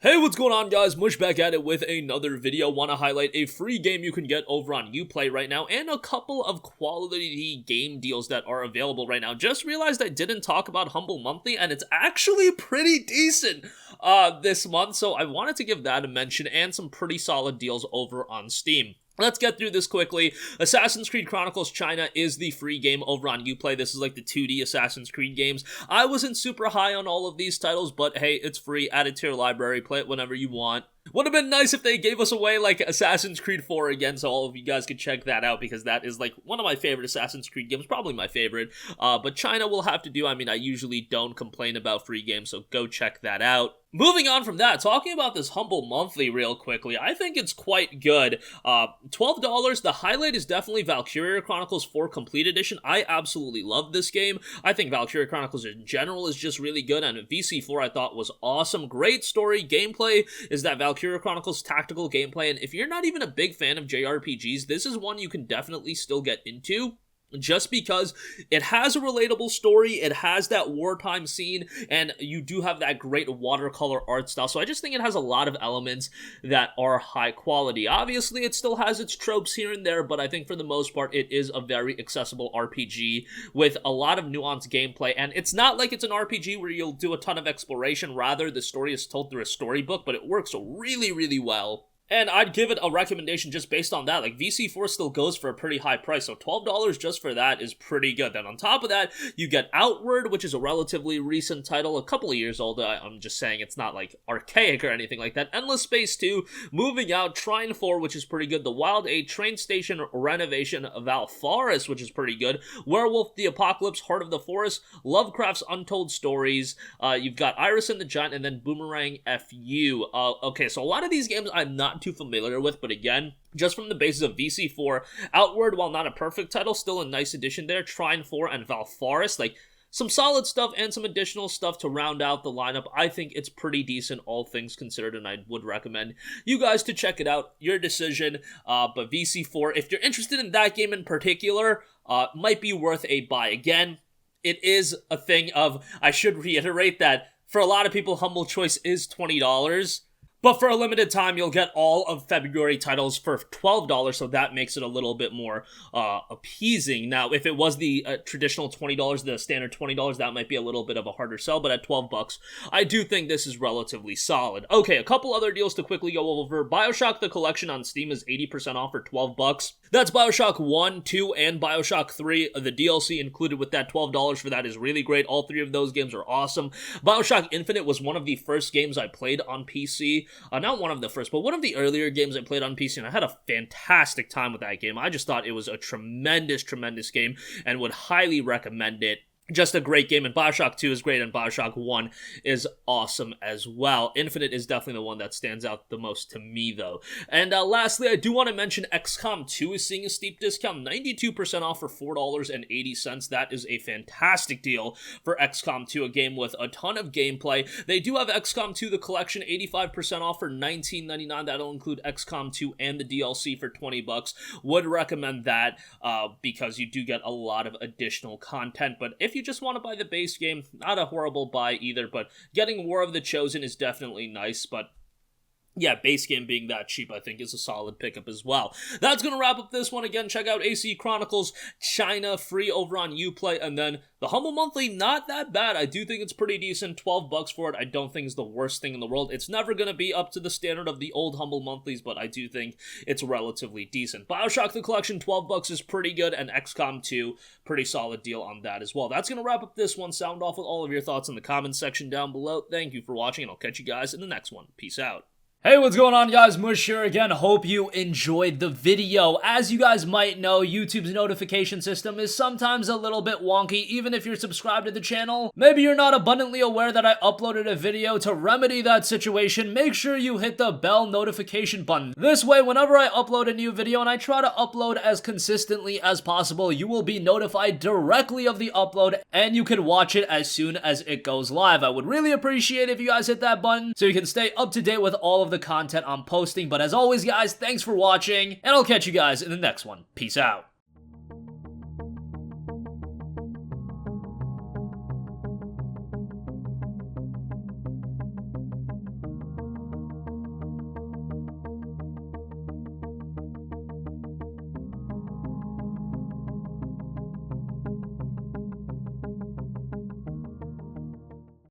Hey, what's going on, guys? Mush back at it with another video. Want to highlight a free game you can get over on Uplay right now and a couple of quality game deals that are available right now. Just realized I didn't talk about Humble Monthly, and it's actually pretty decent this month, so I wanted to give that a mention and some pretty solid deals over on Steam. Let's get through this quickly. Assassin's Creed Chronicles China is the free game over on Uplay. This is like the 2D Assassin's Creed games. I wasn't super high on all of these titles, but hey, it's free. Add it to your library. Play it whenever you want. Would have been nice if they gave us away like Assassin's Creed 4 again, so all of you guys could check that out, because that is like one of my favorite Assassin's Creed games, probably my favorite. But China will have to do. I mean, I usually don't complain about free games, so go check that out. Moving on from that, talking about this Humble Monthly real quickly, I think it's quite good. $12, the highlight is definitely Valkyria Chronicles 4 Complete Edition. I absolutely love this game. I think Valkyria Chronicles in general is just really good, and VC4 I thought was awesome. Great story. Gameplay is that Valkyria Chronicles tactical gameplay, and if you're not even a big fan of JRPGs, this is one you can definitely still get into. Just because it has a relatable story, it has that wartime scene, and you do have that great watercolor art style, so I just think it has a lot of elements that are high quality. Obviously, it still has its tropes here and there, but I think for the most part, it is a very accessible RPG with a lot of nuanced gameplay, and it's not like it's an RPG where you'll do a ton of exploration. Rather, the story is told through a storybook, but it works really, really well. And I'd give it a recommendation just based on that. Like, VC4 still goes for a pretty high price, so $12 just for that is pretty good. Then on top of that, you get Outward, which is a relatively recent title, a couple of years old. I'm just saying it's not, like, archaic or anything like that. Endless Space 2, Moving Out, Trine 4, which is pretty good. The Wild 8, Train Station Renovation, Valfaris, which is pretty good. Werewolf the Apocalypse, Heart of the Forest, Lovecraft's Untold Stories. You've got Iris and the Giant, and then Boomerang FU. Okay, so a lot of these games I'm not too familiar with, but again, just from the basis of VC4, Outward, while not a perfect title, still a nice addition there. Trine 4 and Valfaris, like, some solid stuff and some additional stuff to round out the lineup. I think it's pretty decent, all things considered, and I would recommend you guys to check it out. Your decision, but VC4, if you're interested in that game in particular, might be worth a buy. Again, it is a thing of, I should reiterate that for a lot of people, Humble Choice is $20, but for a limited time, you'll get all of February titles for $12, so that makes it a little bit more appeasing. Now, if it was the traditional $20, the standard $20, that might be a little bit of a harder sell, but at $12, I do think this is relatively solid. Okay, a couple other deals to quickly go over. BioShock the Collection on Steam is 80% off for $12. That's BioShock 1, 2, and BioShock 3. The DLC included with that $12 for that is really great. All three of those games are awesome. BioShock Infinite was one of the first games I played on PC. Not one of the first, but one of the earlier games I played on PC, and I had a fantastic time with that game. I just thought it was a tremendous, tremendous game, and would highly recommend it. Just a great game, and BioShock 2 is great, and BioShock 1 is awesome as well. Infinite is definitely the one that stands out the most to me, though. And lastly, I do want to mention XCOM 2 is seeing a steep discount, 92% off for $4.80. That is a fantastic deal for XCOM 2, a game with a ton of gameplay. They do have XCOM 2, the collection, 85% off for $19.99. That'll include XCOM 2 and the DLC for $20. Would recommend that because you do get a lot of additional content, but if you just want to buy the base game, not a horrible buy either, but getting War of the Chosen is definitely nice, but yeah, base game being that cheap, I think, is a solid pickup as well. That's going to wrap up this one. Again, check out AC Chronicles China, free over on Uplay, and then the Humble Monthly, not that bad. I do think it's pretty decent. $12 for it, I don't think is the worst thing in the world. It's never going to be up to the standard of the old Humble Monthlies, but I do think it's relatively decent. BioShock the Collection, $12 is pretty good, and XCOM 2, pretty solid deal on that as well. That's going to wrap up this one. Sound off with all of your thoughts in the comments section down below. Thank you for watching, and I'll catch you guys in the next one. Peace out. Hey, what's going on, guys? Mush here again. Hope you enjoyed the video. As you guys might know, YouTube's notification system is sometimes a little bit wonky, even if you're subscribed to the channel. Maybe you're not abundantly aware that I uploaded a video. To remedy that situation, make sure you hit the bell notification button. This way, whenever I upload a new video, and I try to upload as consistently as possible, you will be notified directly of the upload, and you can watch it as soon as it goes live. I would really appreciate if you guys hit that button so you can stay up to date with all of the content I'm posting. But as always, guys, thanks for watching, and I'll catch you guys in the next one. Peace out.